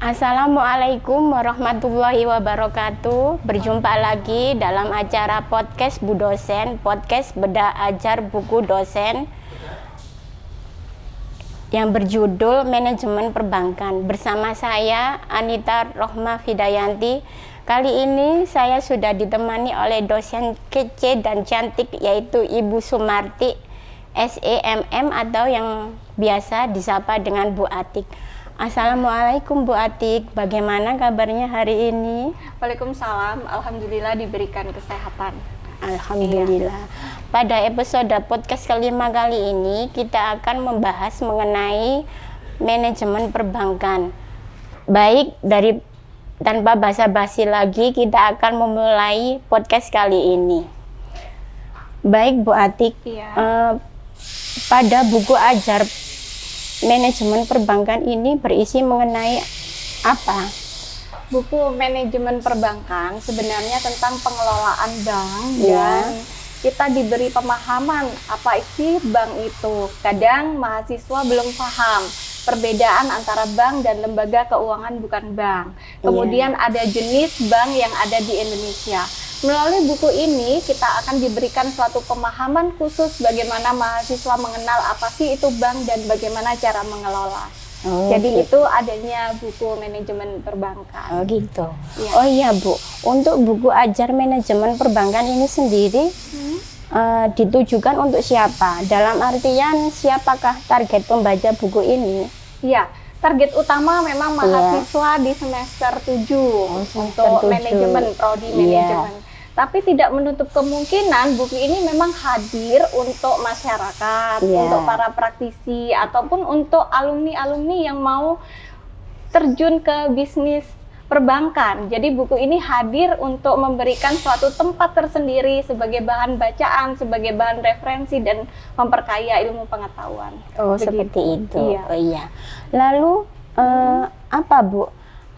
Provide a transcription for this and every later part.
Assalamualaikum warahmatullahi wabarakatuh. Berjumpa lagi dalam acara podcast Bu Dosen, podcast Beda Ajar Buku Dosen yang berjudul Manajemen Perbankan. Bersama saya Anita Rohma Fidayanti. Kali ini saya sudah ditemani oleh dosen kece dan cantik, yaitu Ibu Sumarti SEMM atau yang biasa disapa dengan Bu Atik. Assalamualaikum Bu Atik, bagaimana kabarnya hari ini? Waalaikumsalam, alhamdulillah diberikan kesehatan. Alhamdulillah. Iya. Pada episode podcast kelima kali ini kita akan membahas mengenai manajemen perbankan. Baik, tanpa basa-basi lagi kita akan memulai podcast kali ini. Baik Bu Atik, pada buku ajar manajemen perbankan ini berisi mengenai apa? Buku manajemen perbankan sebenarnya tentang pengelolaan bank dan kita diberi pemahaman apa sih bank itu. Kadang mahasiswa belum paham perbedaan antara bank dan lembaga keuangan bukan bank. Kemudian ada jenis bank yang ada di Indonesia. Melalui buku ini kita akan diberikan suatu pemahaman khusus bagaimana mahasiswa mengenal apa sih itu bank dan bagaimana cara mengelola. Jadi itu adanya buku manajemen perbankan. Oh gitu. Ya. Oh iya Bu, untuk buku ajar manajemen perbankan ini sendiri ditujukan untuk siapa? Dalam artian siapakah target pembaca buku ini? Iya. Target utama memang mahasiswa di semester 7 untuk manajemen, prodi manajemen. Tapi tidak menutup kemungkinan buku ini memang hadir untuk masyarakat, untuk para praktisi, ataupun untuk alumni-alumni yang mau terjun ke bisnis perbankan. Jadi buku ini hadir untuk memberikan suatu tempat tersendiri sebagai bahan bacaan, sebagai bahan referensi, dan memperkaya ilmu pengetahuan. Oh, begitu. Seperti itu. Iya. Oh iya. Lalu apa Bu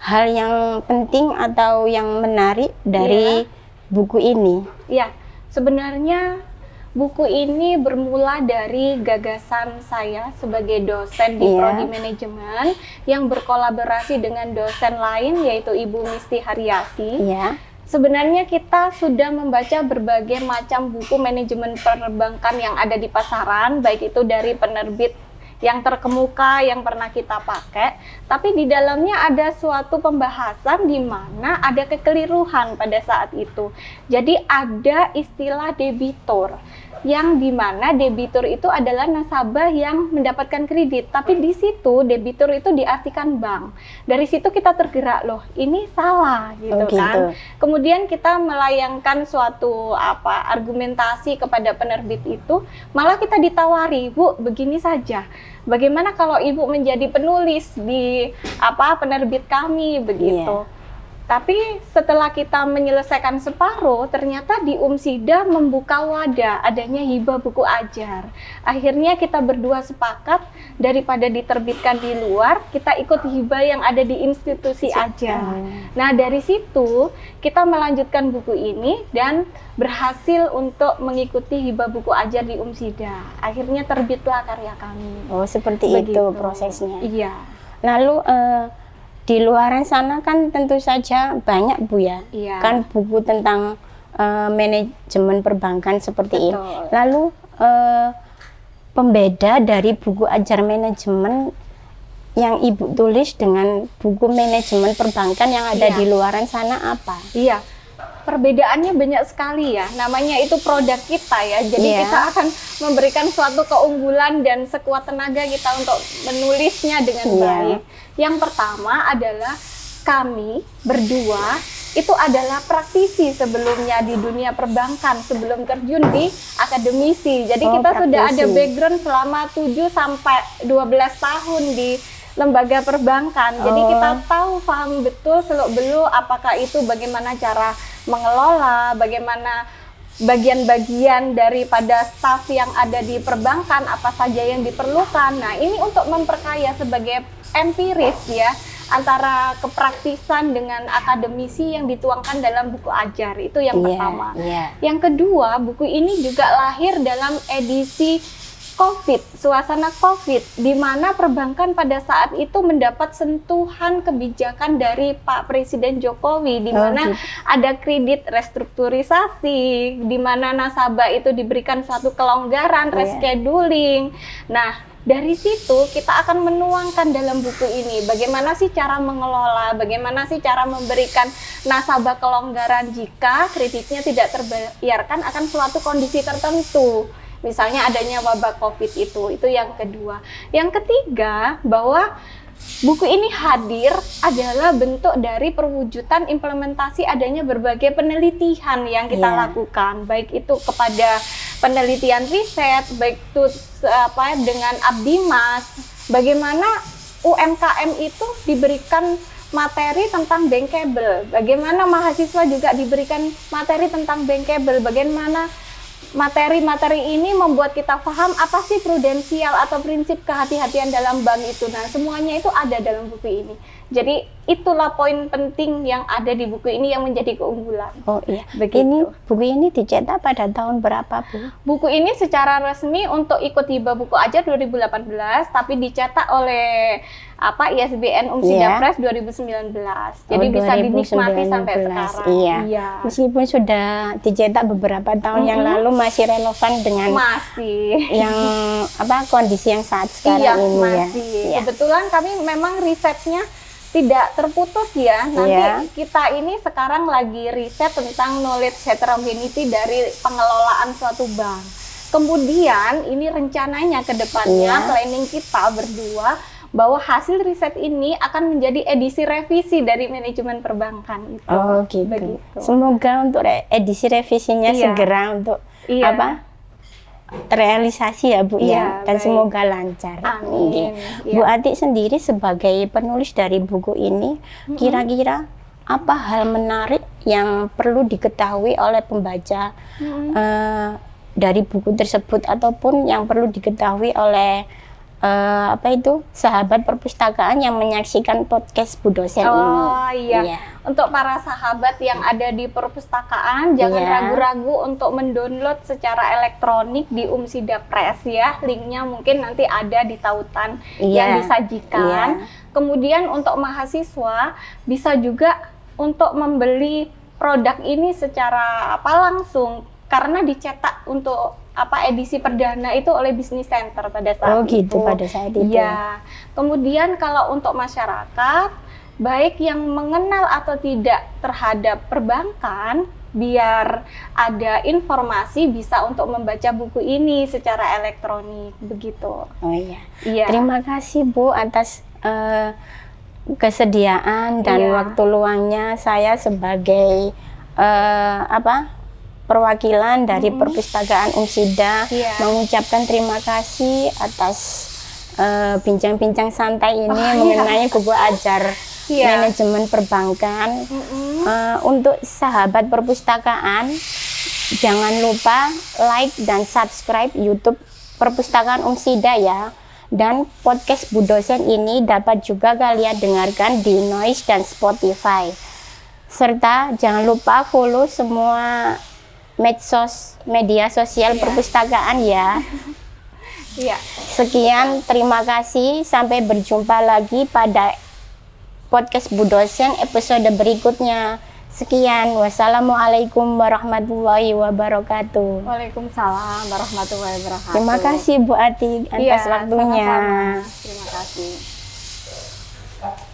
hal yang penting atau yang menarik dari buku ini? Ya, sebenarnya buku ini bermula dari gagasan saya sebagai dosen di prodi manajemen yang berkolaborasi dengan dosen lain yaitu Ibu Misti Haryasi. Sebenarnya kita sudah membaca berbagai macam buku manajemen perbankan yang ada di pasaran, baik itu dari penerbit yang terkemuka yang pernah kita pakai, tapi di dalamnya ada suatu pembahasan di mana ada kekeliruan pada saat itu. Jadi ada istilah debitur, yang di mana debitur itu adalah nasabah yang mendapatkan kredit, tapi di situ debitur itu diartikan bank. Dari situ kita tergerak, loh ini salah gitu kan. Kemudian kita melayangkan suatu argumentasi kepada penerbit itu, malah kita ditawari, Bu, begini saja. Bagaimana kalau Ibu menjadi penulis di penerbit kami begitu. Tapi setelah kita menyelesaikan separuh, ternyata di Umsida membuka wadah adanya hibah buku ajar. Akhirnya kita berdua sepakat daripada diterbitkan di luar, kita ikut hibah yang ada di institusi aja. Nah dari situ kita melanjutkan buku ini dan berhasil untuk mengikuti hibah buku ajar di Umsida. Akhirnya terbitlah karya kami. Oh seperti begitu. Itu prosesnya. Iya. Lalu di luaran sana kan tentu saja banyak Bu ya, kan buku tentang manajemen perbankan seperti ini. Lalu pembeda dari buku ajar manajemen yang Ibu tulis dengan buku manajemen perbankan yang ada di luaran sana apa? Iya, perbedaannya banyak sekali ya, namanya itu produk kita ya, jadi kita akan memberikan suatu keunggulan dan sekuat tenaga kita untuk menulisnya dengan baik. Yang pertama adalah kami berdua itu adalah praktisi sebelumnya di dunia perbankan sebelum terjun di akademisi. Jadi kita sudah ada background selama 7-12 tahun di lembaga perbankan. Jadi kita paham betul seluk-beluk apakah itu bagaimana cara mengelola, bagaimana bagian-bagian daripada staf yang ada di perbankan, apa saja yang diperlukan. Nah, ini untuk memperkaya sebagai empiris ya, antara kepraktisan dengan akademisi yang dituangkan dalam buku ajar. Itu yang pertama. Yang kedua, buku ini juga lahir dalam edisi suasana COVID, di mana perbankan pada saat itu mendapat sentuhan kebijakan dari Pak Presiden Jokowi, di mana ada kredit restrukturisasi, di mana nasabah itu diberikan suatu kelonggaran, rescheduling. Nah, dari situ kita akan menuangkan dalam buku ini bagaimana sih cara mengelola, bagaimana sih cara memberikan nasabah kelonggaran jika kreditnya tidak terbayarkan akan suatu kondisi tertentu. Misalnya adanya wabah COVID itu yang kedua. Yang ketiga, bahwa buku ini hadir adalah bentuk dari perwujudan implementasi adanya berbagai penelitian yang kita lakukan, baik itu kepada penelitian riset, baik itu dengan Abdimas, bagaimana UMKM itu diberikan materi tentang bankable, bagaimana mahasiswa juga diberikan materi tentang bankable, bagaimana materi-materi ini membuat kita paham apa sih prudensial atau prinsip kehati-hatian dalam bank itu. Nah, semuanya itu ada dalam buku ini. Jadi itulah poin penting yang ada di buku ini yang menjadi keunggulan. Oh iya, begitu. Buku ini dicetak pada tahun berapa, Bu? Buku ini secara resmi untuk ikut hibah buku aja 2018, tapi dicetak oleh ISBN Umsida Press 2019. Jadi bisa dinikmati sampai sekarang. Iya. Meskipun sudah dicetak beberapa tahun yang lalu, masih relevan dengan yang kondisi yang saat sekarang ini masih. Ya. Kebetulan kami memang risetnya tidak terputus ya. Nanti kita ini sekarang lagi riset tentang knowledge heterogeneity dari pengelolaan suatu bank. Kemudian ini rencananya ke depannya planning kita berdua bahwa hasil riset ini akan menjadi edisi revisi dari manajemen perbankan itu. Oh gitu. Begitu. Semoga untuk edisi revisinya segera untuk realisasi ya Bu dan semoga lancar. Amin. Bu Ati sendiri sebagai penulis dari buku ini, kira-kira apa hal menarik yang perlu diketahui oleh pembaca dari buku tersebut, ataupun yang perlu diketahui oleh sahabat perpustakaan yang menyaksikan podcast Bu Dosen ini? Oh iya. Untuk para sahabat yang ada di perpustakaan, jangan ragu-ragu untuk mendownload secara elektronik di Umsida Press ya. Linknya mungkin nanti ada di tautan yang disajikan. Kemudian untuk mahasiswa bisa juga untuk membeli produk ini secara langsung, karena dicetak untuk edisi perdana itu oleh Business Center pada saat itu. Pada saat itu. Ya. Kemudian kalau untuk masyarakat, baik yang mengenal atau tidak terhadap perbankan, biar ada informasi bisa untuk membaca buku ini secara elektronik begitu. Oh iya. Terima kasih Bu atas kesediaan dan waktu luangnya. Saya sebagai perwakilan dari perpustakaan Umsida mengucapkan terima kasih atas bincang-bincang santai ini mengenai buku ajar manajemen perbankan. Untuk sahabat perpustakaan, jangan lupa like dan subscribe YouTube Perpustakaan Umsida ya. Dan podcast Bu Dosen ini dapat juga kalian dengarkan di Noise dan Spotify. Serta jangan lupa follow semua media sosial perpustakaan ya. Sekian, terima kasih. Sampai berjumpa lagi pada podcast Bu Dosen episode berikutnya. Sekian, wassalamualaikum warahmatullahi wabarakatuh. Waalaikumsalam warahmatullahi wabarakatuh. Terima kasih Bu Ati atas waktunya. Sama-sama. Terima kasih.